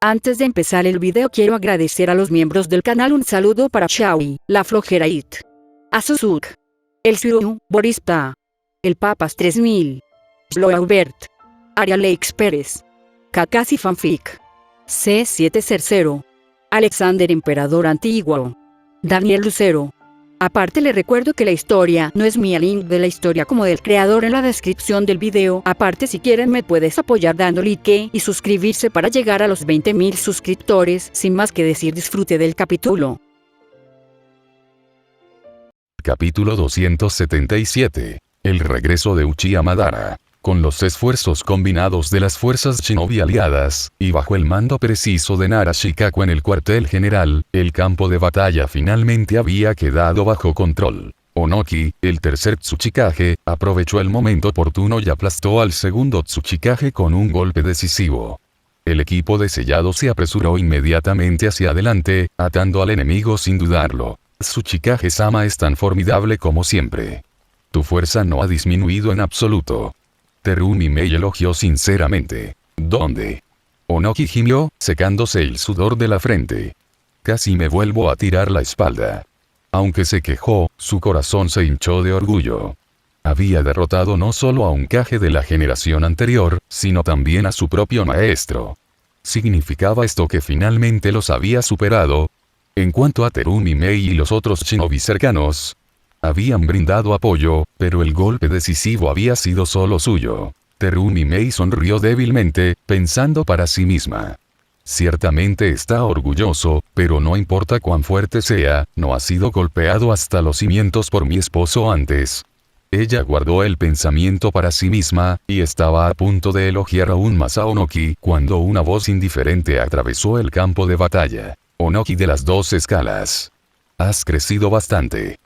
Antes de empezar el video quiero agradecer a los miembros del canal. Un saludo para Shawi, La Flojerait, Azuzuk, El Siru, Boris Pa, El Papas 3000, Sloaubert, Arialex Pérez, Kakasi Fanfic, C7 Cercero, Alexander Emperador Antiguo, Daniel Lucero. Aparte le recuerdo que la historia no es mía, link de la historia como del creador en la descripción del video. Aparte, si quieren me puedes apoyar dando like y suscribirse para llegar a los 20.000 suscriptores. Sin más que decir, disfrute del capítulo. Capítulo 277. El regreso de Uchiha Madara. Con los esfuerzos combinados de las fuerzas shinobi aliadas, y bajo el mando preciso de Nara Shikaku en el cuartel general, el campo de batalla finalmente había quedado bajo control. Onoki, el tercer Tsuchikage, aprovechó el momento oportuno y aplastó al segundo Tsuchikage con un golpe decisivo. El equipo de Sellado se apresuró inmediatamente hacia adelante, atando al enemigo sin dudarlo. Tsuchikage-sama es tan formidable como siempre. Tu fuerza no ha disminuido en absoluto. Terumi Mei elogió sinceramente. ¿Dónde? Onoki gimió, secándose el sudor de la frente. Casi me vuelvo a tirar la espalda. Aunque se quejó, su corazón se hinchó de orgullo. Había derrotado no solo a un Kage de la generación anterior, sino también a su propio maestro. ¿Significaba esto que finalmente los había superado? En cuanto a Terumi Mei y los otros shinobi cercanos, habían brindado apoyo, pero el golpe decisivo había sido solo suyo. Terumi Mei sonrió débilmente, pensando para sí misma. Ciertamente está orgulloso, pero no importa cuán fuerte sea, no ha sido golpeado hasta los cimientos por mi esposo antes. Ella guardó el pensamiento para sí misma, y estaba a punto de elogiar aún más a Onoki, cuando una voz indiferente atravesó el campo de batalla. Onoki de las 2 escalas. Has crecido bastante.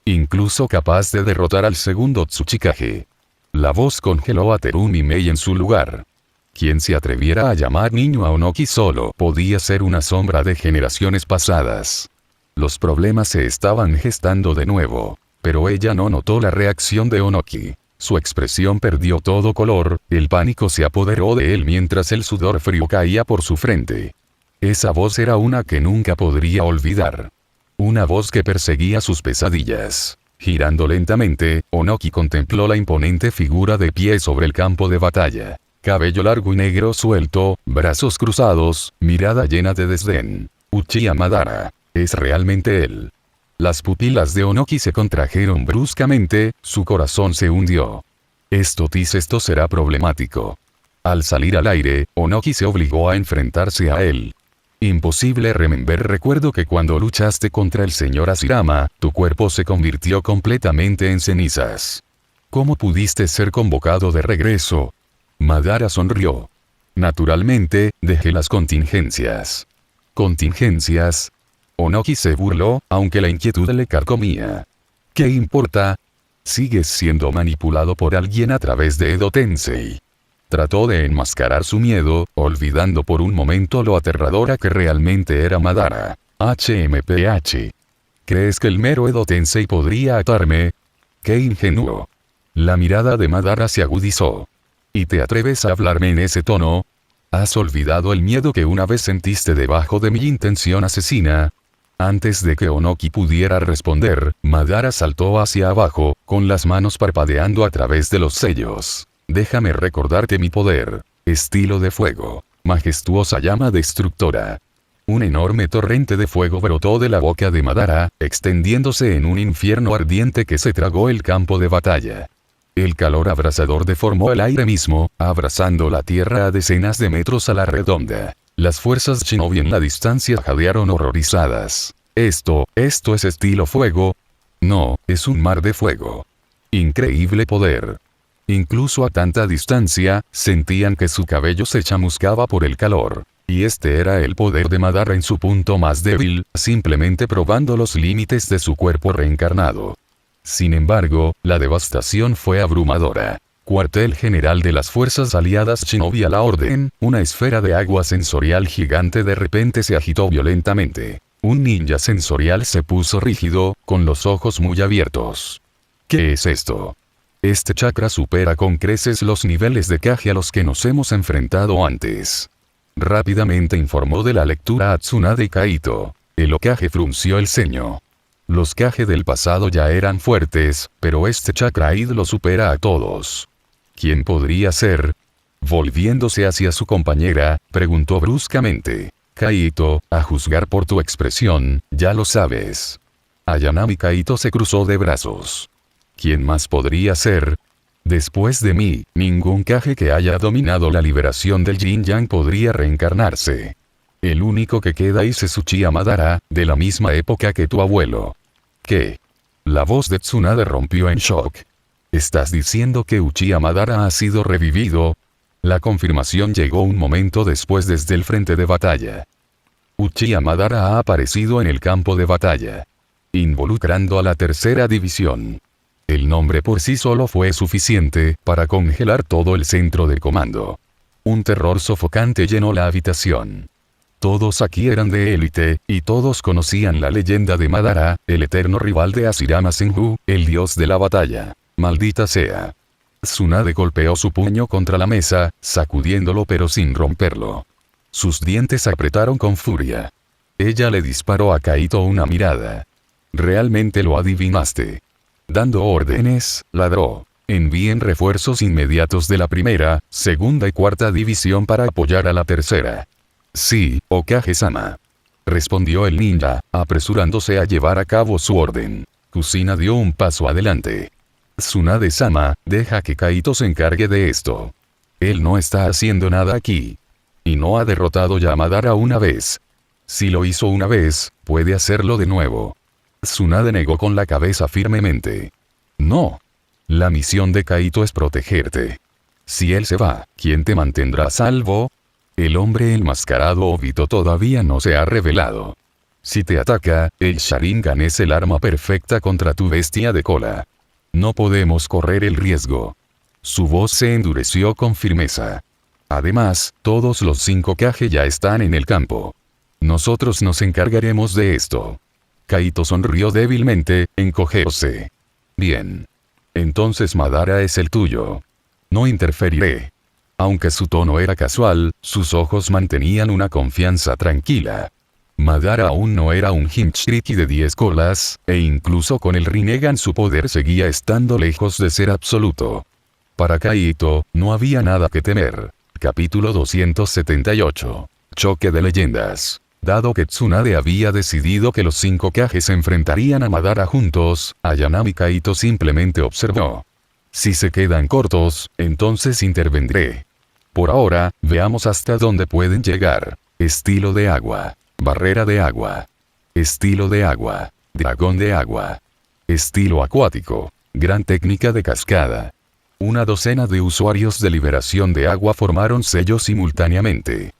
Incluso capaz de derrotar al segundo Tsuchikage. La voz congeló a Terumi Mei en su lugar. Quien se atreviera a llamar niño a Onoki solo podía ser una sombra de generaciones pasadas. Los problemas se estaban gestando de nuevo, pero ella no notó la reacción de Onoki. Su expresión perdió todo color, el pánico se apoderó de él mientras el sudor frío caía por su frente. Esa voz era una que nunca podría olvidar. Una voz que perseguía sus pesadillas. Girando lentamente, Onoki contempló la imponente figura de pie sobre el campo de batalla. Cabello largo y negro suelto, brazos cruzados, mirada llena de desdén. Uchiha Madara. Es realmente él. Las pupilas de Onoki se contrajeron bruscamente, su corazón se hundió. Esto será problemático. Al salir al aire, Onoki se obligó a enfrentarse a él. Imposible remember. Recuerdo que cuando luchaste contra el señor Hashirama, tu cuerpo se convirtió completamente en cenizas. ¿Cómo pudiste ser convocado de regreso? Madara sonrió. Naturalmente, dejé las contingencias. ¿Contingencias? Onoki se burló, aunque la inquietud le carcomía. ¿Qué importa? Sigues siendo manipulado por alguien a través de Edo Tensei. Trató de enmascarar su miedo, olvidando por un momento lo aterradora que realmente era Madara. HMPH. ¿Crees que el mero Edo Tensei podría atarme? ¡Qué ingenuo! La mirada de Madara se agudizó. ¿Y te atreves a hablarme en ese tono? ¿Has olvidado el miedo que una vez sentiste debajo de mi intención asesina? Antes de que Onoki pudiera responder, Madara saltó hacia abajo, con las manos parpadeando a través de los sellos. Déjame recordarte mi poder. Estilo de fuego. Majestuosa llama destructora. Un enorme torrente de fuego brotó de la boca de Madara, extendiéndose en un infierno ardiente que se tragó el campo de batalla. El calor abrasador deformó el aire mismo, abrazando la tierra a decenas de metros a la redonda. Las fuerzas shinobi en la distancia jadearon horrorizadas. ¿Esto es estilo fuego? No, es un mar de fuego. Increíble poder. Incluso a tanta distancia, sentían que su cabello se chamuscaba por el calor. Y este era el poder de Madara en su punto más débil, simplemente probando los límites de su cuerpo reencarnado. Sin embargo, la devastación fue abrumadora. Cuartel general de las fuerzas aliadas shinobi a la orden, una esfera de agua sensorial gigante de repente se agitó violentamente. Un ninja sensorial se puso rígido, con los ojos muy abiertos. ¿Qué es esto? Este chakra supera con creces los niveles de Kage a los que nos hemos enfrentado antes. Rápidamente informó de la lectura a Tsunade Kaito. El Hokage frunció el ceño. Los Kage del pasado ya eran fuertes, pero este Chakraid lo supera a todos. ¿Quién podría ser? Volviéndose hacia su compañera, preguntó bruscamente. Kaito, a juzgar por tu expresión, ya lo sabes. Ayanami Kaito se cruzó de brazos. ¿Quién más podría ser? Después de mí, ningún Kage que haya dominado la liberación del Yin-Yang podría reencarnarse. El único que queda es Uchiha Madara, de la misma época que tu abuelo. ¿Qué? La voz de Tsunade rompió en shock. ¿Estás diciendo que Uchiha Madara ha sido revivido? La confirmación llegó un momento después desde el frente de batalla. Uchiha Madara ha aparecido en el campo de batalla, involucrando a la tercera división. El nombre por sí solo fue suficiente para congelar todo el centro de comando. Un terror sofocante llenó la habitación. Todos aquí eran de élite, y todos conocían la leyenda de Madara, el eterno rival de Hashirama Senju, el dios de la batalla. Maldita sea. Tsunade golpeó su puño contra la mesa, sacudiéndolo pero sin romperlo. Sus dientes apretaron con furia. Ella le disparó a Kaito una mirada. Realmente lo adivinaste. Dando órdenes, ladró. Envíen refuerzos inmediatos de la primera, segunda y cuarta división para apoyar a la tercera. Sí, Hokage-sama. Respondió el ninja, apresurándose a llevar a cabo su orden. Kusina dio un paso adelante. Tsunade-sama, deja que Kaito se encargue de esto. Él no está haciendo nada aquí. Y no ha derrotado ya a Madara una vez. Si lo hizo una vez, puede hacerlo de nuevo. Tsunade negó con la cabeza firmemente. No. La misión de Kaito es protegerte. Si él se va, ¿quién te mantendrá a salvo? El hombre enmascarado Obito todavía no se ha revelado. Si te ataca, el Sharingan es el arma perfecta contra tu bestia de cola. No podemos correr el riesgo. Su voz se endureció con firmeza. Además, todos los 5 Kage ya están en el campo. Nosotros nos encargaremos de esto. Kaito sonrió débilmente, encogióse. Bien. Entonces Madara es el tuyo. No interferiré. Aunque su tono era casual, sus ojos mantenían una confianza tranquila. Madara aún no era un Jinchuriki de 10 colas, e incluso con el Rinnegan su poder seguía estando lejos de ser absoluto. Para Kaito, no había nada que temer. Capítulo 278. Choque de leyendas. Dado que Tsunade había decidido que los 5 Kage se enfrentarían a Madara juntos, Ayanami Kaito simplemente observó. Si se quedan cortos, entonces intervendré. Por ahora, veamos hasta dónde pueden llegar. Estilo de agua. Barrera de agua. Estilo de agua. Dragón de agua. Estilo acuático. Gran técnica de cascada. Una docena de usuarios de liberación de agua formaron sello simultáneamente.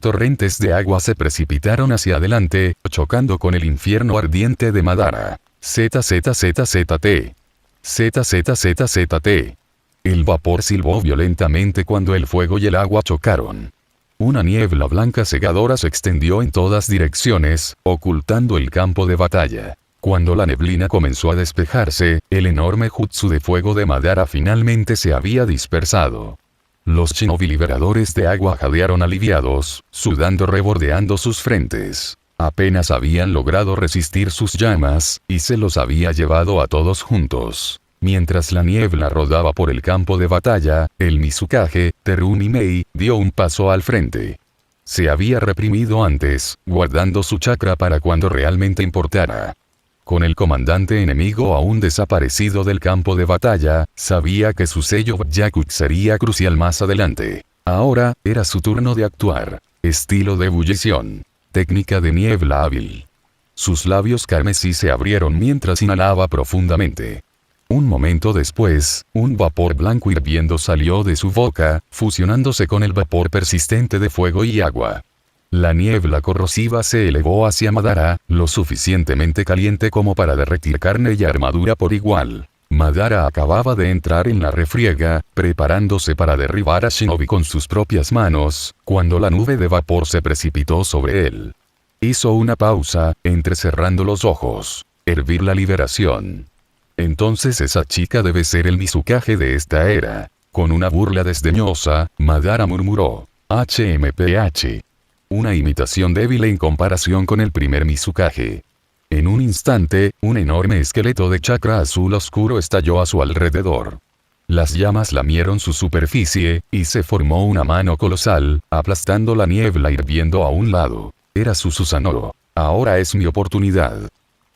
Torrentes de agua se precipitaron hacia adelante, chocando con el infierno ardiente de Madara. ZZZZT. ZZZZT. El vapor silbó violentamente cuando el fuego y el agua chocaron. Una niebla blanca cegadora se extendió en todas direcciones, ocultando el campo de batalla. Cuando la neblina comenzó a despejarse, el enorme jutsu de fuego de Madara finalmente se había dispersado. Los shinobi liberadores de agua jadearon aliviados, sudando rebordeando sus frentes. Apenas habían logrado resistir sus llamas, y se los había llevado a todos juntos. Mientras la niebla rodaba por el campo de batalla, el Mizukage, Terumi Mei, dio un paso al frente. Se había reprimido antes, guardando su chakra para cuando realmente importara. Con el comandante enemigo aún desaparecido del campo de batalla, sabía que su sello Byakugan sería crucial más adelante. Ahora, era su turno de actuar. Estilo de ebullición. Técnica de niebla hábil. Sus labios carmesí se abrieron mientras inhalaba profundamente. Un momento después, un vapor blanco hirviendo salió de su boca, fusionándose con el vapor persistente de fuego y agua. La niebla corrosiva se elevó hacia Madara, lo suficientemente caliente como para derretir carne y armadura por igual. Madara acababa de entrar en la refriega, preparándose para derribar a Shinobi con sus propias manos, cuando la nube de vapor se precipitó sobre él. Hizo una pausa, entrecerrando los ojos. Hervir la liberación. Entonces esa chica debe ser el Mizukage de esta era. Con una burla desdeñosa, Madara murmuró. HMPH. Una imitación débil en comparación con el primer Mizukage. En un instante, un enorme esqueleto de chakra azul oscuro estalló a su alrededor. Las llamas lamieron su superficie, y se formó una mano colosal, aplastando la niebla hirviendo a un lado. Era su Susanoo. Ahora es mi oportunidad.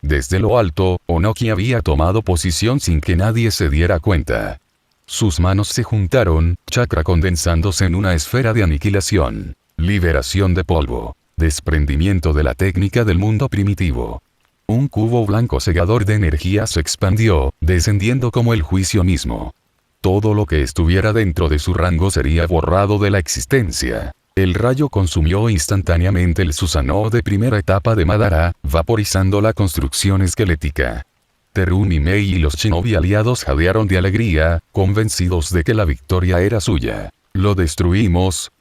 Desde lo alto, Onoki había tomado posición sin que nadie se diera cuenta. Sus manos se juntaron, chakra condensándose en una esfera de aniquilación. Liberación de polvo. Desprendimiento de la técnica del mundo primitivo. Un cubo blanco cegador de energía se expandió, descendiendo como el juicio mismo. Todo lo que estuviera dentro de su rango sería borrado de la existencia. El rayo consumió instantáneamente el Susanoo de primera etapa de Madara, vaporizando la construcción esquelética. Terumi Mei y los shinobi aliados jadearon de alegría, convencidos de que la victoria era suya. Lo destruimos.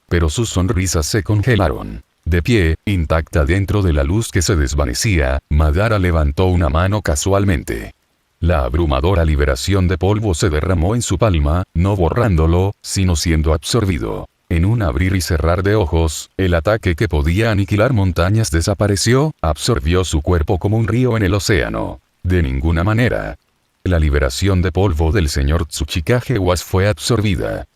Pero sus sonrisas se congelaron. De pie, intacta dentro de la luz que se desvanecía, Madara levantó una mano casualmente. La abrumadora liberación de polvo se derramó en su palma, no borrándolo, sino siendo absorbido. En un abrir y cerrar de ojos, el ataque que podía aniquilar montañas desapareció, absorbió su cuerpo como un río en el océano. De ninguna manera. La liberación de polvo del señor Tsuchikage Was fue absorbida.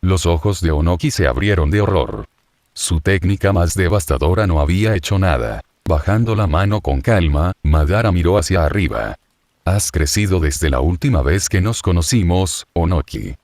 Los ojos de Onoki se abrieron de horror. Su técnica más devastadora no había hecho nada. Bajando la mano con calma, Madara miró hacia arriba. Has crecido desde la última vez que nos conocimos, Onoki.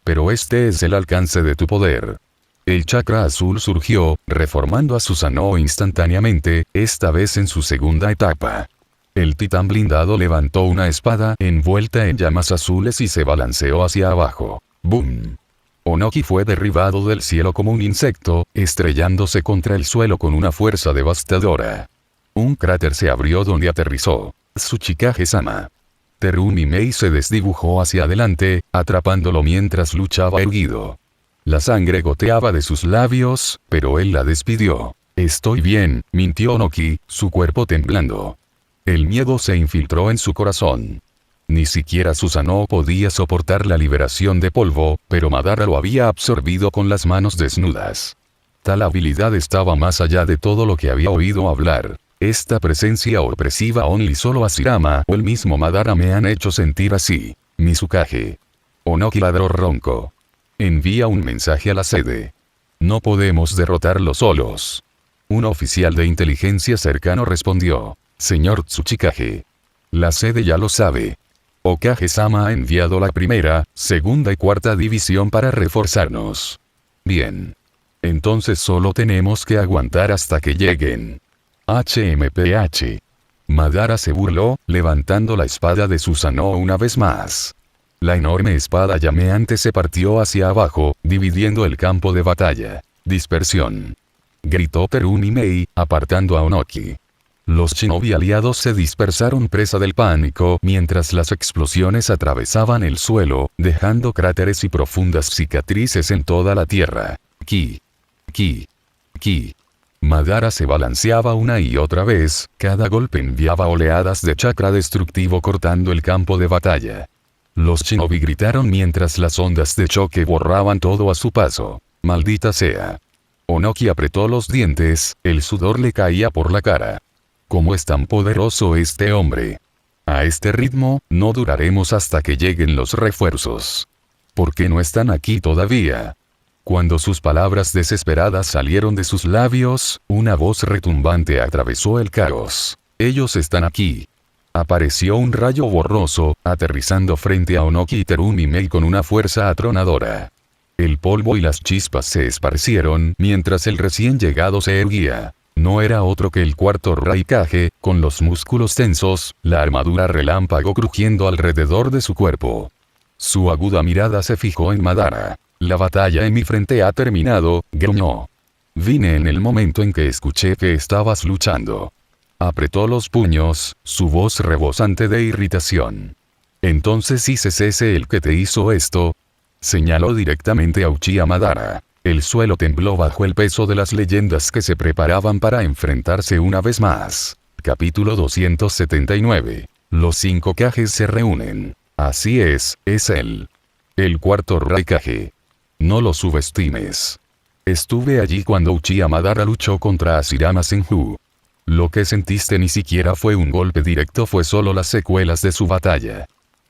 Pero este es el alcance de tu poder. El chakra azul surgió, reformando a Susanoo instantáneamente, esta vez en su segunda etapa. El titán blindado levantó una espada envuelta en llamas azules y se balanceó hacia abajo. ¡Boom! Onoki fue derribado del cielo como un insecto, estrellándose contra el suelo con una fuerza devastadora. Un cráter se abrió donde aterrizó. Tsuchikage-sama. Terumi Mei se desdibujó hacia adelante, atrapándolo mientras luchaba erguido. La sangre goteaba de sus labios, pero él la despidió. Estoy bien, mintió Onoki, su cuerpo temblando. El miedo se infiltró en su corazón. Ni siquiera Susanoo podía soportar la liberación de polvo, pero Madara lo había absorbido con las manos desnudas. Tal habilidad estaba más allá de todo lo que había oído hablar. Esta presencia opresiva only solo Hashirama o el mismo Madara me han hecho sentir así. Mizukage. Onoki ladró ronco. Envía un mensaje a la sede. No podemos derrotarlo solos. Un oficial de inteligencia cercano respondió. Señor Tsuchikage. La sede ya lo sabe. Okage-sama ha enviado la primera, segunda y cuarta división para reforzarnos. Bien. Entonces solo tenemos que aguantar hasta que lleguen. HMPH. Madara se burló, levantando la espada de Susanoo una vez más. La enorme espada llameante se partió hacia abajo, dividiendo el campo de batalla. Dispersión. Gritó Terumi Mei, apartando a Onoki. Los shinobi aliados se dispersaron presa del pánico mientras las explosiones atravesaban el suelo, dejando cráteres y profundas cicatrices en toda la tierra. Ki. Madara se balanceaba una y otra vez, cada golpe enviaba oleadas de chakra destructivo cortando el campo de batalla. Los shinobi gritaron mientras las ondas de choque borraban todo a su paso. Maldita sea. Onoki apretó los dientes, el sudor le caía por la cara. ¿Cómo es tan poderoso este hombre? A este ritmo, no duraremos hasta que lleguen los refuerzos. ¿Por qué no están aquí todavía? Cuando sus palabras desesperadas salieron de sus labios, una voz retumbante atravesó el caos. Ellos están aquí. Apareció un rayo borroso, aterrizando frente a Onoki y Terumi Mei con una fuerza atronadora. El polvo y las chispas se esparcieron mientras el recién llegado se erguía. No era otro que el cuarto Raikage, con los músculos tensos, la armadura relámpago crujiendo alrededor de su cuerpo. Su aguda mirada se fijó en Madara. La batalla en mi frente ha terminado, gruñó. Vine en el momento en que escuché que estabas luchando. Apretó los puños, su voz rebosante de irritación. Entonces ¿es ese el que te hizo esto? Señaló directamente a Uchiha Madara. El suelo tembló bajo el peso de las leyendas que se preparaban para enfrentarse una vez más. Capítulo 279. Los 5 Kages se reúnen. Así es él. El cuarto Raikage. No lo subestimes. Estuve allí cuando Uchiha Madara luchó contra Hashirama Senju. Lo que sentiste ni siquiera fue un golpe directo, fue solo las secuelas de su batalla.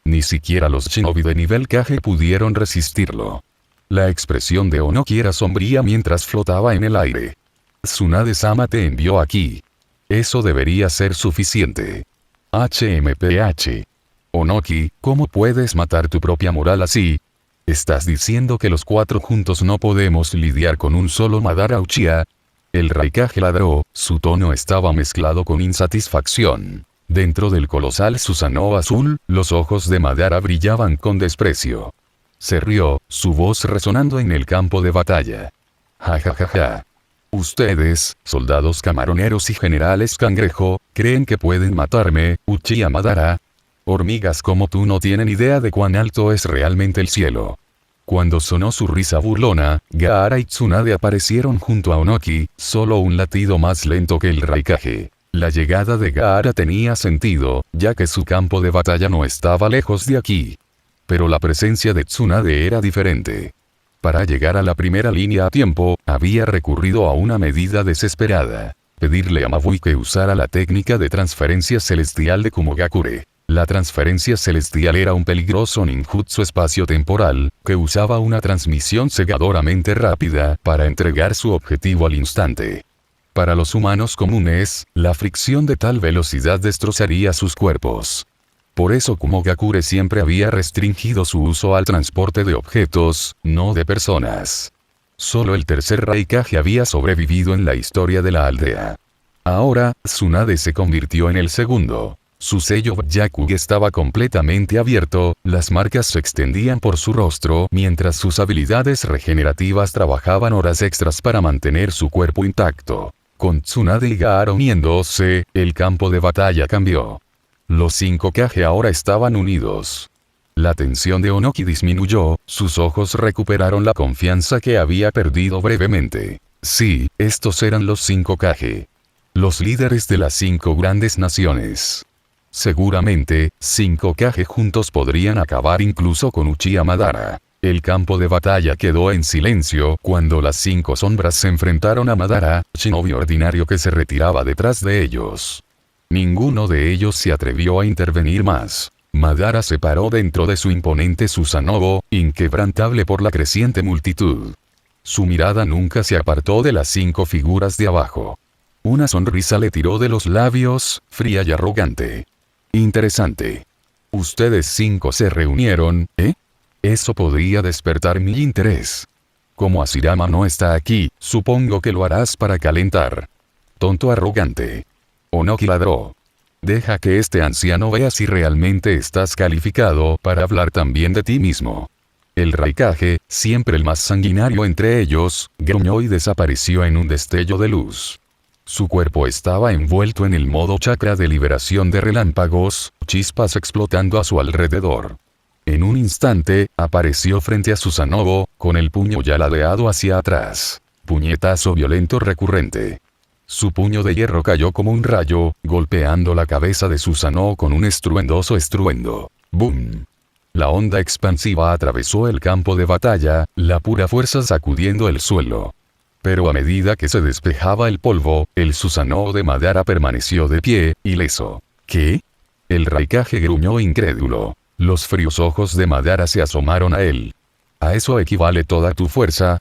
Ni siquiera los shinobi de nivel Kage pudieron resistirlo. La expresión de Onoki era sombría mientras flotaba en el aire. Tsunade-sama te envió aquí. Eso debería ser suficiente. HMPH. Onoki, ¿cómo puedes matar tu propia moral así? ¿Estás diciendo que los 4 juntos no podemos lidiar con un solo Madara Uchiha? El Raikage ladró, su tono estaba mezclado con insatisfacción. Dentro del colosal Susanoo azul, los ojos de Madara brillaban con desprecio. Se rió, su voz resonando en el campo de batalla. Ja ja ja ja. Ustedes, soldados camaroneros y generales cangrejo, ¿creen que pueden matarme, Uchiha Madara? Hormigas como tú no tienen idea de cuán alto es realmente el cielo. Cuando sonó su risa burlona, Gaara y Tsunade aparecieron junto a Onoki, solo un latido más lento que el Raikage. La llegada de Gaara tenía sentido, ya que su campo de batalla no estaba lejos de aquí. Pero la presencia de Tsunade era diferente. Para llegar a la primera línea a tiempo, había recurrido a una medida desesperada. Pedirle a Mabui que usara la técnica de transferencia celestial de Kumogakure. La transferencia celestial era un peligroso ninjutsu espacio-temporal, que usaba una transmisión cegadoramente rápida para entregar su objetivo al instante. Para los humanos comunes, la fricción de tal velocidad destrozaría sus cuerpos. Por eso Kumogakure siempre había restringido su uso al transporte de objetos, no de personas. Solo el tercer Raikage había sobrevivido en la historia de la aldea. Ahora, Tsunade se convirtió en el segundo. Su sello Byakugan estaba completamente abierto, las marcas se extendían por su rostro mientras sus habilidades regenerativas trabajaban horas extras para mantener su cuerpo intacto. Con Tsunade y Gaara uniéndose, el campo de batalla cambió. Los 5 Kage ahora estaban unidos. La tensión de Onoki disminuyó, sus ojos recuperaron la confianza que había perdido brevemente. Sí, estos eran los 5 Kage. Los líderes de las 5 grandes naciones. Seguramente, 5 Kage juntos podrían acabar incluso con Uchiha Madara. El campo de batalla quedó en silencio cuando las 5 sombras se enfrentaron a Madara, shinobi ordinario que se retiraba detrás de ellos. Ninguno de ellos se atrevió a intervenir más. Madara se paró dentro de su imponente Susanoo, inquebrantable por la creciente multitud. Su mirada nunca se apartó de las 5 figuras de abajo. Una sonrisa le tiró de los labios, fría y arrogante. Interesante. Ustedes 5 se reunieron, ¿eh? Eso podría despertar mi interés. Como Hashirama no está aquí, supongo que lo harás para calentar. Tonto arrogante. Onoki ladró. Deja que este anciano vea si realmente estás calificado para hablar también de ti mismo. El Raikage, siempre el más sanguinario entre ellos, gruñó y desapareció en un destello de luz. Su cuerpo estaba envuelto en el modo chakra de liberación de relámpagos, chispas explotando a su alrededor. En un instante, apareció frente a Susanoo, con el puño ya ladeado hacia atrás. Puñetazo violento recurrente. Su puño de hierro cayó como un rayo, golpeando la cabeza de Susanoo con un estruendoso estruendo. ¡Bum! La onda expansiva atravesó el campo de batalla, la pura fuerza sacudiendo el suelo. Pero a medida que se despejaba el polvo, el Susanoo de Madara permaneció de pie, ileso. ¿Qué? El Raikage gruñó incrédulo. Los fríos ojos de Madara se asomaron a él. ¿A eso equivale toda tu fuerza?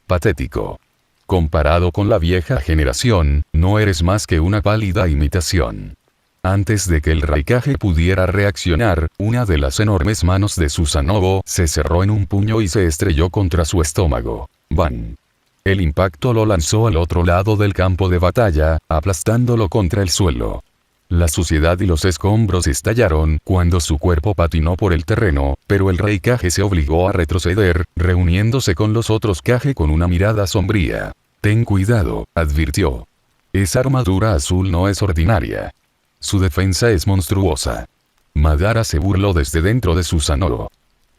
Patético. Comparado con la vieja generación, no eres más que una pálida imitación. Antes de que el Raikage pudiera reaccionar, una de las enormes manos de Susanoo se cerró en un puño y se estrelló contra su estómago. ¡Bam! El impacto lo lanzó al otro lado del campo de batalla, aplastándolo contra el suelo. La suciedad y los escombros estallaron cuando su cuerpo patinó por el terreno, pero el Raikage se obligó a retroceder, reuniéndose con los otros Kage con una mirada sombría. Ten cuidado, advirtió. Esa armadura azul no es ordinaria. Su defensa es monstruosa. Madara se burló desde dentro de Susanoo.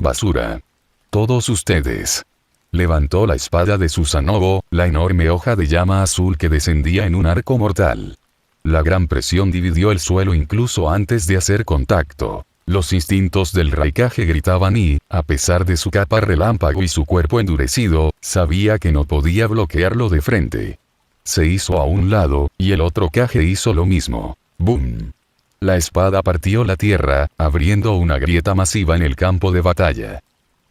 Basura. Todos ustedes. Levantó la espada de Susanoo, la enorme hoja de llama azul que descendía en un arco mortal. La gran presión dividió el suelo incluso antes de hacer contacto. Los instintos del Raikage gritaban y, a pesar de su capa relámpago y su cuerpo endurecido, sabía que no podía bloquearlo de frente. Se hizo a un lado, y el otro Kage hizo lo mismo. ¡Bum! La espada partió la tierra, abriendo una grieta masiva en el campo de batalla.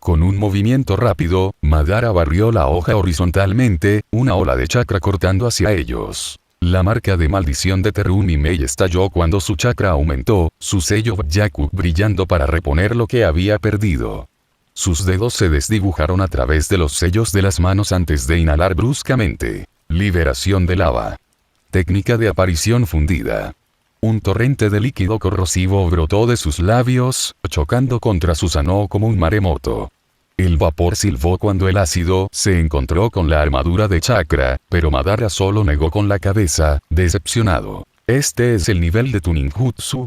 Con un movimiento rápido, Madara barrió la hoja horizontalmente, una ola de chakra cortando hacia ellos. La marca de maldición de Terumi Mei estalló cuando su chakra aumentó, su sello Byaku brillando para reponer lo que había perdido. Sus dedos se desdibujaron a través de los sellos de las manos antes de inhalar bruscamente. Liberación de lava. Técnica de aparición fundida. Un torrente de líquido corrosivo brotó de sus labios, chocando contra Susanoo como un maremoto. El vapor silbó cuando el ácido se encontró con la armadura de chakra, pero Madara solo negó con la cabeza, decepcionado. ¿Este es el nivel de tu ninjutsu?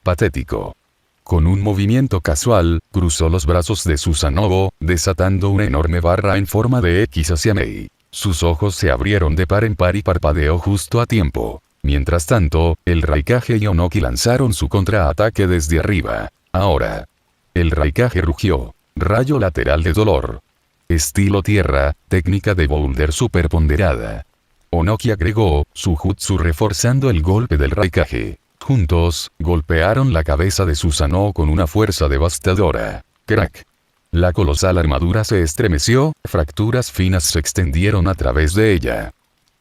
Patético. Con un movimiento casual, cruzó los brazos de Susanoo, desatando una enorme barra en forma de X hacia Mei. Sus ojos se abrieron de par en par y parpadeó justo a tiempo. Mientras tanto, el Raikage y Onoki lanzaron su contraataque desde arriba. Ahora. El Raikage rugió. Rayo lateral de dolor. Estilo tierra, técnica de boulder superponderada. Onoki agregó su jutsu reforzando el golpe del Raikage. Juntos, golpearon la cabeza de Susanoo con una fuerza devastadora. Crack. La colosal armadura se estremeció, fracturas finas se extendieron a través de ella.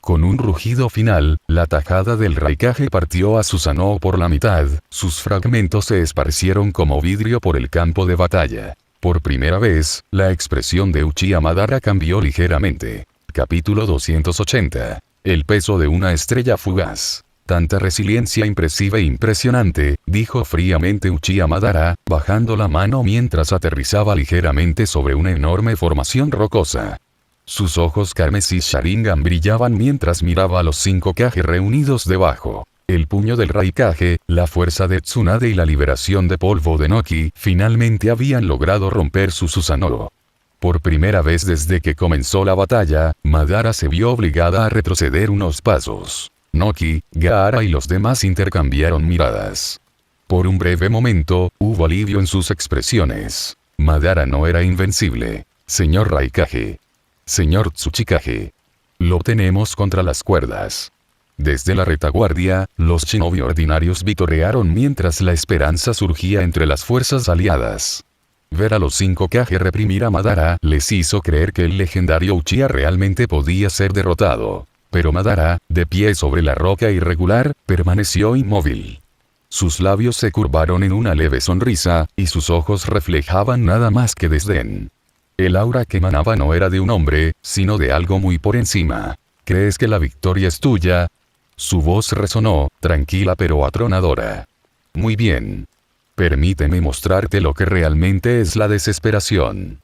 Con un rugido final, la tajada del Raikage partió a Susanoo por la mitad, sus fragmentos se esparcieron como vidrio por el campo de batalla. Por primera vez, la expresión de Uchiha Madara cambió ligeramente. Capítulo 280. El peso de una estrella fugaz. Tanta resiliencia impresiva e impresionante, dijo fríamente Uchiha Madara, bajando la mano mientras aterrizaba ligeramente sobre una enorme formación rocosa. Sus ojos carmesí Sharingan brillaban mientras miraba a los 5 Kage reunidos debajo. El puño del Raikage, la fuerza de Tsunade y la liberación de polvo de Noki finalmente habían logrado romper su Susanoo. Por primera vez desde que comenzó la batalla, Madara se vio obligada a retroceder unos pasos. Noki, Gaara y los demás intercambiaron miradas. Por un breve momento, hubo alivio en sus expresiones. Madara no era invencible. Señor Raikage. Señor Tsuchikage. Lo tenemos contra las cuerdas. Desde la retaguardia, los shinobi ordinarios vitorearon mientras la esperanza surgía entre las fuerzas aliadas. Ver a los 5 Kage reprimir a Madara les hizo creer que el legendario Uchiha realmente podía ser derrotado. Pero Madara, de pie sobre la roca irregular, permaneció inmóvil. Sus labios se curvaron en una leve sonrisa, y sus ojos reflejaban nada más que desdén. El aura que emanaba no era de un hombre, sino de algo muy por encima. ¿Crees que la victoria es tuya? Su voz resonó, tranquila pero atronadora. Muy bien. Permíteme mostrarte lo que realmente es la desesperación.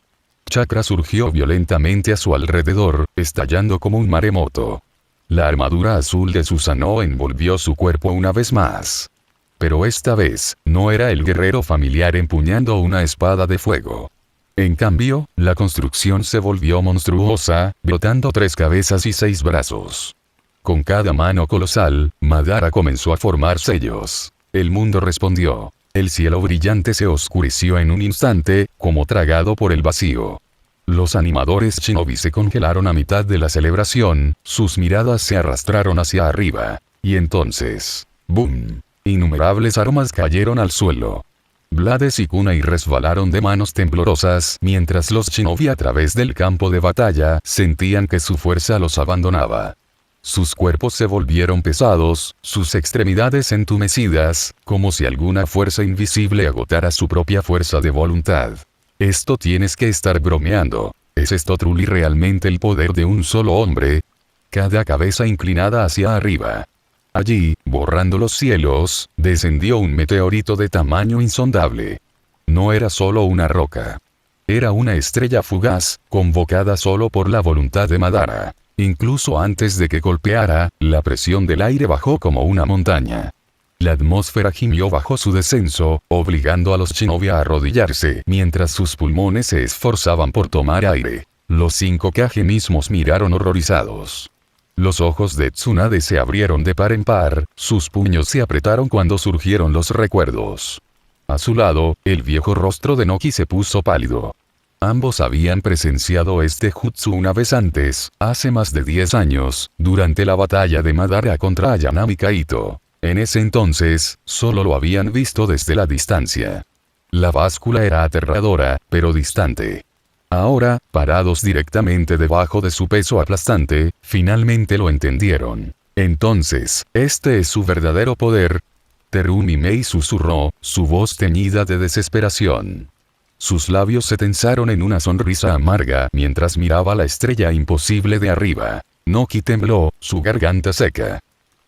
Chakra surgió violentamente a su alrededor, estallando como un maremoto. La armadura azul de Susanoo envolvió su cuerpo una vez más. Pero esta vez, no era el guerrero familiar empuñando una espada de fuego. En cambio, la construcción se volvió monstruosa, brotando 3 cabezas y 6 brazos. Con cada mano colosal, Madara comenzó a formar sellos. El mundo respondió. El cielo brillante se oscureció en un instante, como tragado por el vacío. Los animadores shinobi se congelaron a mitad de la celebración, sus miradas se arrastraron hacia arriba. Y entonces, ¡boom! Innumerables aromas cayeron al suelo. Blades y Kunai resbalaron de manos temblorosas mientras los shinobi a través del campo de batalla sentían que su fuerza los abandonaba. Sus cuerpos se volvieron pesados, sus extremidades entumecidas, como si alguna fuerza invisible agotara su propia fuerza de voluntad. Esto tienes que estar bromeando. ¿Es esto truly realmente el poder de un solo hombre? Cada cabeza inclinada hacia arriba. Allí, borrando los cielos, descendió un meteorito de tamaño insondable. No era solo una roca. Era una estrella fugaz, convocada solo por la voluntad de Madara. Incluso antes de que golpeara, la presión del aire bajó como una montaña. La atmósfera gimió bajo su descenso, obligando a los shinobi a arrodillarse mientras sus pulmones se esforzaban por tomar aire. Los 5 Kage mismos miraron horrorizados. Los ojos de Tsunade se abrieron de par en par, sus puños se apretaron cuando surgieron los recuerdos. A su lado, el viejo rostro de Noki se puso pálido. Ambos habían presenciado este jutsu una vez antes, hace más de 10 años, durante la batalla de Madara contra Ayanami Kaito. En ese entonces, solo lo habían visto desde la distancia. La báscula era aterradora, pero distante. Ahora, parados directamente debajo de su peso aplastante, finalmente lo entendieron. Entonces, este es su verdadero poder. Terumi Mei susurró, su voz teñida de desesperación. Sus labios se tensaron en una sonrisa amarga mientras miraba la estrella imposible de arriba. Noki tembló, su garganta seca.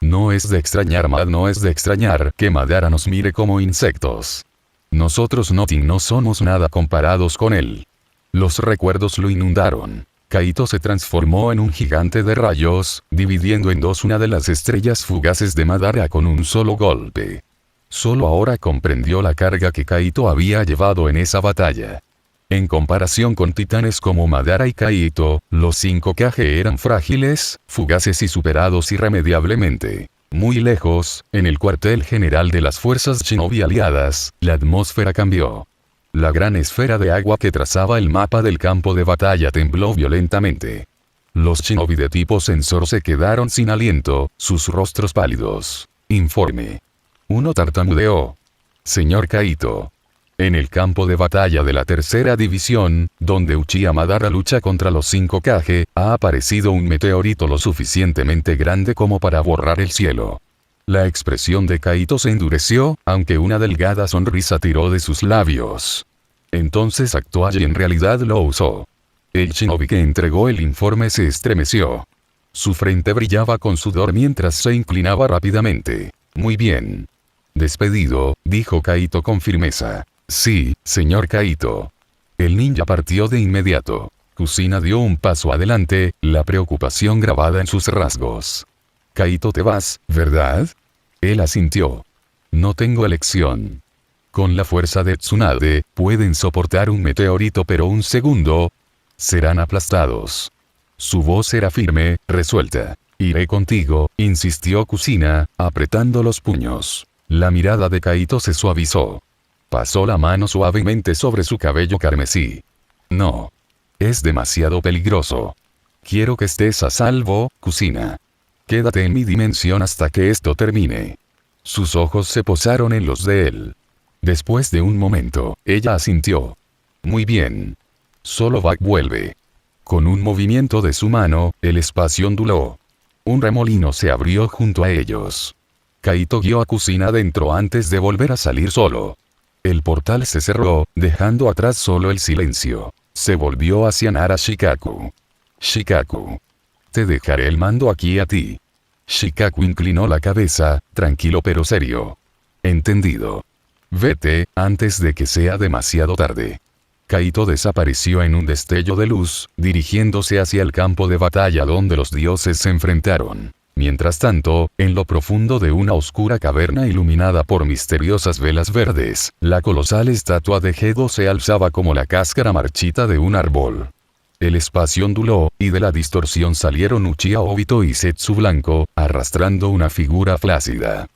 No es de extrañar que Madara nos mire como insectos. Nosotros no somos nada comparados con él. Los recuerdos lo inundaron. Kaito se transformó en un gigante de rayos, dividiendo en dos una de las estrellas fugaces de Madara con un solo golpe. Solo ahora comprendió la carga que Kaito había llevado en esa batalla. En comparación con titanes como Madara y Kaito, los 5 Kage eran frágiles, fugaces y superados irremediablemente. Muy lejos, en el cuartel general de las fuerzas Shinobi aliadas, la atmósfera cambió. La gran esfera de agua que trazaba el mapa del campo de batalla tembló violentamente. Los Shinobi de tipo sensor se quedaron sin aliento, sus rostros pálidos. Informe. Uno tartamudeó. Señor Kaito. En el campo de batalla de la tercera división, donde Uchiha Madara lucha contra los 5 Kage, ha aparecido un meteorito lo suficientemente grande como para borrar el cielo. La expresión de Kaito se endureció, aunque una delgada sonrisa tiró de sus labios. Entonces actuó y en realidad lo usó. El shinobi que entregó el informe se estremeció. Su frente brillaba con sudor mientras se inclinaba rápidamente. Muy bien. Despedido, dijo Kaito con firmeza. Sí, señor Kaito. El ninja partió de inmediato. Kusina dio un paso adelante, la preocupación grabada en sus rasgos. Kaito, te vas, ¿verdad? Él asintió. No tengo elección. Con la fuerza de Tsunade, pueden soportar un meteorito pero un segundo. Serán aplastados. Su voz era firme, resuelta. Iré contigo, insistió Kusina, apretando los puños. La mirada de Kaito se suavizó. Pasó la mano suavemente sobre su cabello carmesí. No. Es demasiado peligroso. Quiero que estés a salvo, Kusina. Quédate en mi dimensión hasta que esto termine. Sus ojos se posaron en los de él. Después de un momento, ella asintió. Muy bien. Solo Bak vuelve. Con un movimiento de su mano, el espacio onduló. Un remolino se abrió junto a ellos. Kaito guió a Kusina adentro antes de volver a salir solo. El portal se cerró, dejando atrás solo el silencio. Se volvió hacia Nara Shikaku. Shikaku. Te dejaré el mando aquí a ti. Shikaku inclinó la cabeza, tranquilo pero serio. Entendido. Vete, antes de que sea demasiado tarde. Kaito desapareció en un destello de luz, dirigiéndose hacia el campo de batalla donde los dioses se enfrentaron. Mientras tanto, en lo profundo de una oscura caverna iluminada por misteriosas velas verdes, la colosal estatua de Gedo se alzaba como la cáscara marchita de un árbol. El espacio onduló, y de la distorsión salieron Uchiha Obito y Zetsu Blanco, arrastrando una figura flácida.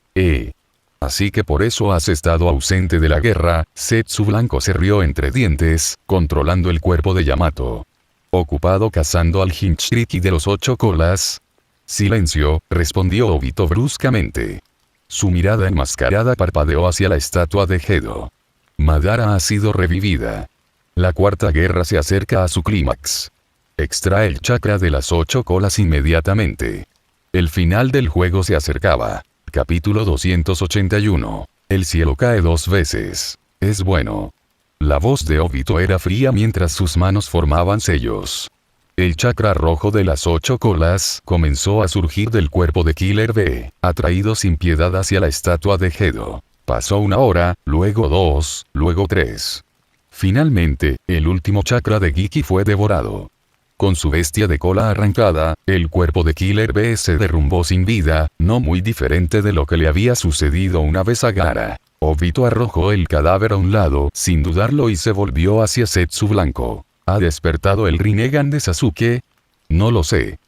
Así que por eso has estado ausente de la guerra. Zetsu Blanco se rió entre dientes, controlando el cuerpo de Yamato. Ocupado cazando al Jinchuriki de los 8 colas. Silencio, respondió Obito bruscamente. Su mirada enmascarada parpadeó hacia la estatua de Gedo. Madara ha sido revivida. La cuarta guerra se acerca a su clímax. Extrae el chakra de las 8 colas inmediatamente. El final del juego se acercaba. Capítulo 281. El cielo cae 2 veces. Es bueno. La voz de Obito era fría mientras sus manos formaban sellos. El chakra rojo de las 8 colas comenzó a surgir del cuerpo de Killer B, atraído sin piedad hacia la estatua de Gedo. Pasó 1 hora, luego 2, luego 3. Finalmente, el último chakra de Giki fue devorado. Con su bestia de cola arrancada, el cuerpo de Killer B se derrumbó sin vida, no muy diferente de lo que le había sucedido una vez a Gaara. Obito arrojó el cadáver a un lado, sin dudarlo, y se volvió hacia Zetsu Blanco. ¿Ha despertado el Rinnegan de Sasuke? No lo sé.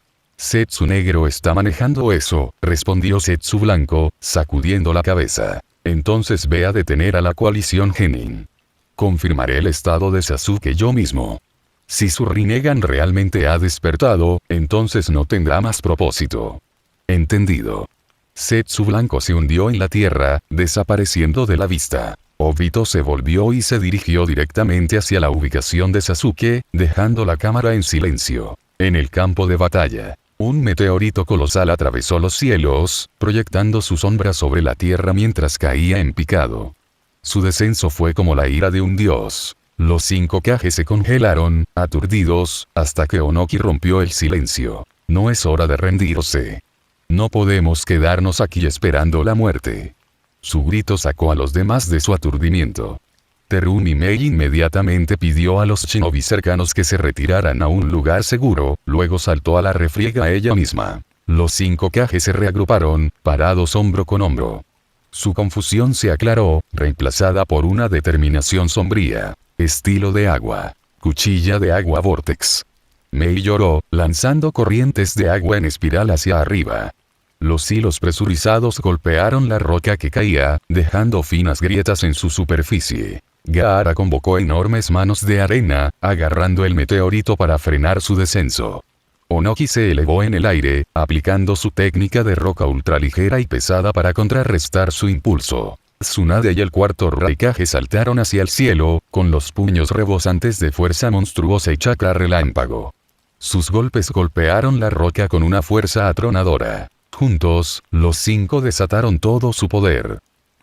Zetsu Negro está manejando eso, respondió Zetsu Blanco, sacudiendo la cabeza. Entonces ve a detener a la coalición Genin. Confirmaré el estado de Sasuke yo mismo. Si su Rinnegan realmente ha despertado, entonces no tendrá más propósito. Entendido. Zetsu blanco se hundió en la tierra, desapareciendo de la vista. Obito se volvió y se dirigió directamente hacia la ubicación de Sasuke, dejando la cámara en silencio. En el campo de batalla, un meteorito colosal atravesó los cielos, proyectando su sombra sobre la tierra mientras caía en picado. Su descenso fue como la ira de un dios. Los 5 Kage se congelaron, aturdidos, hasta que Onoki rompió el silencio. No es hora de rendirse. No podemos quedarnos aquí esperando la muerte. Su grito sacó a los demás de su aturdimiento. Terumi Mei inmediatamente pidió a los shinobi cercanos que se retiraran a un lugar seguro, luego saltó a la refriega ella misma. Los 5 Kage se reagruparon, parados hombro con hombro. Su confusión se aclaró, reemplazada por una determinación sombría. Estilo de agua. Cuchilla de agua Vortex. Mei lloró, lanzando corrientes de agua en espiral hacia arriba. Los hilos presurizados golpearon la roca que caía, dejando finas grietas en su superficie. Gaara convocó enormes manos de arena, agarrando el meteorito para frenar su descenso. Onoki se elevó en el aire, aplicando su técnica de roca ultraligera y pesada para contrarrestar su impulso. Tsunade y el cuarto Raikage saltaron hacia el cielo, con los puños rebosantes de fuerza monstruosa y chakra relámpago. Sus golpes golpearon la roca con una fuerza atronadora. Juntos, los 5 desataron todo su poder.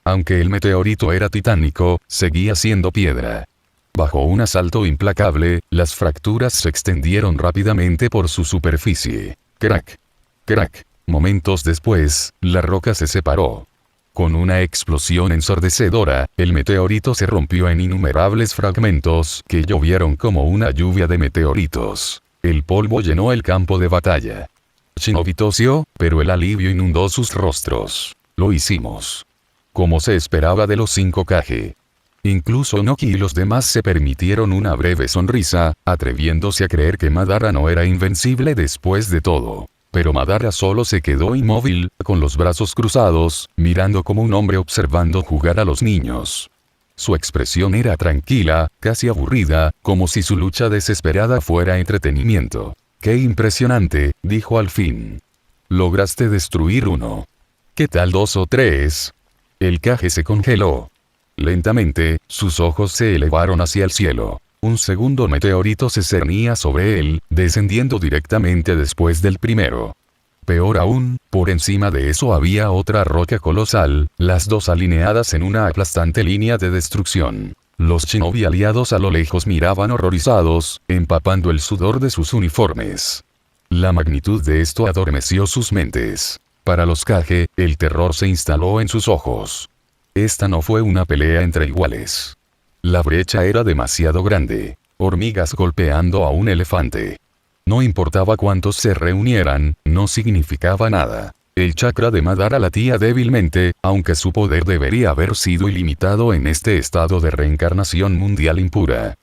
Aunque el meteorito era titánico, seguía siendo piedra. Bajo un asalto implacable, las fracturas se extendieron rápidamente por su superficie. Crack. Crack. Momentos después, la roca se separó. Con una explosión ensordecedora, el meteorito se rompió en innumerables fragmentos que llovieron como una lluvia de meteoritos. El polvo llenó el campo de batalla. Shinobi tosió, pero el alivio inundó sus rostros. Lo hicimos. Como se esperaba de los 5 Kage. Incluso Onoki y los demás se permitieron una breve sonrisa, atreviéndose a creer que Madara no era invencible después de todo. Pero Madara solo se quedó inmóvil, con los brazos cruzados, mirando como un hombre observando jugar a los niños. Su expresión era tranquila, casi aburrida, como si su lucha desesperada fuera entretenimiento. «Qué impresionante», dijo al fin. «Lograste destruir uno. ¿Qué tal 2 o 3? El Kage se congeló. Lentamente, sus ojos se elevaron hacia el cielo. Un segundo meteorito se cernía sobre él, descendiendo directamente después del primero. Peor aún, por encima de eso había otra roca colosal, las dos alineadas en una aplastante línea de destrucción. Los shinobi aliados a lo lejos miraban horrorizados, empapando el sudor de sus uniformes. La magnitud de esto adormeció sus mentes. Para los Kage, el terror se instaló en sus ojos. Esta no fue una pelea entre iguales. La brecha era demasiado grande. Hormigas golpeando a un elefante. No importaba cuántos se reunieran, no significaba nada. El chakra de Madara latía débilmente, aunque su poder debería haber sido ilimitado en este estado de reencarnación mundial impura.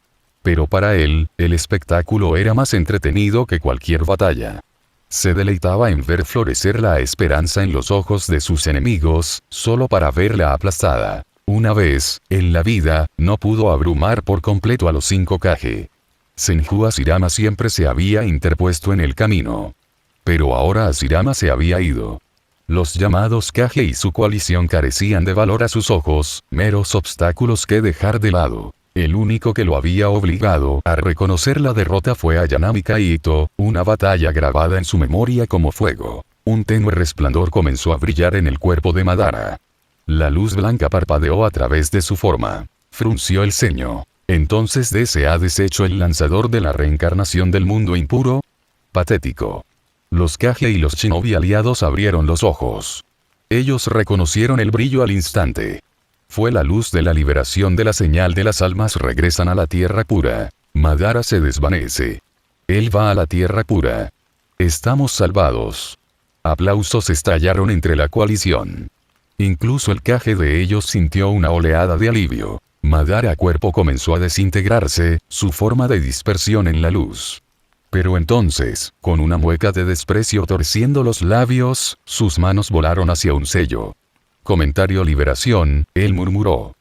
Pero para él, el espectáculo era más entretenido que cualquier batalla. Se deleitaba en ver florecer la esperanza en los ojos de sus enemigos, solo para verla aplastada. Una vez, en la vida, no pudo abrumar por completo a los 5 Kage. Senju Hashirama siempre se había interpuesto en el camino. Pero ahora Hashirama se había ido. Los llamados Kage y su coalición carecían de valor a sus ojos, meros obstáculos que dejar de lado. El único que lo había obligado a reconocer la derrota fue Ayanami Kaito, una batalla grabada en su memoria como fuego. Un tenue resplandor comenzó a brillar en el cuerpo de Madara. La luz blanca parpadeó a través de su forma. Frunció el ceño. ¿Entonces se ha deshecho el lanzador de la reencarnación del mundo impuro? Patético. Los Kage y los shinobi aliados abrieron los ojos. Ellos reconocieron el brillo al instante. Fue la luz de la liberación de la señal de las almas regresan a la tierra pura. Madara se desvanece. Él va a la tierra pura. Estamos salvados. Aplausos estallaron entre la coalición. Incluso el Kage de ellos sintió una oleada de alivio. Madara cuerpo comenzó a desintegrarse, su forma de dispersión en la luz. Pero entonces, con una mueca de desprecio torciendo los labios, sus manos volaron hacia un sello. Comentario Liberación, él murmuró.